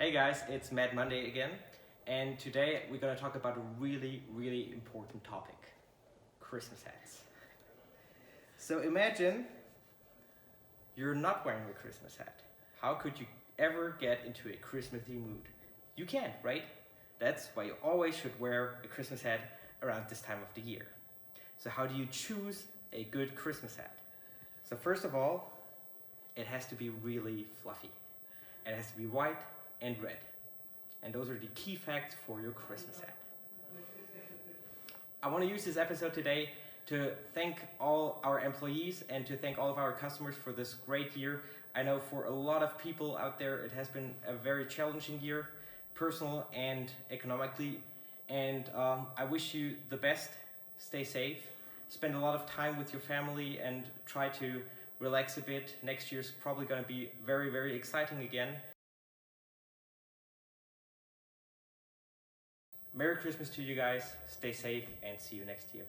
Hey guys, it's Mad Monday again, and today we're going to talk about a really important topic: Christmas hats. So imagine you're not wearing a Christmas hat. How could you ever get into a Christmassy mood? You can't, right? That's why you always should wear a Christmas hat around this time of the year. So how do you choose a good Christmas hat? So first of all, it has to be really fluffy. It has to be white and red. And those are the key facts for your Christmas hat. I want to use this episode today to thank all our employees and to thank all of our customers for this great year. I know for a lot of people out there it has been a very challenging year, personal and economically. And I wish you the best. Stay safe. Spend a lot of time with your family and try to relax a bit. Next year's probably going to be very exciting again. Merry Christmas to you guys, stay safe, and see you next year.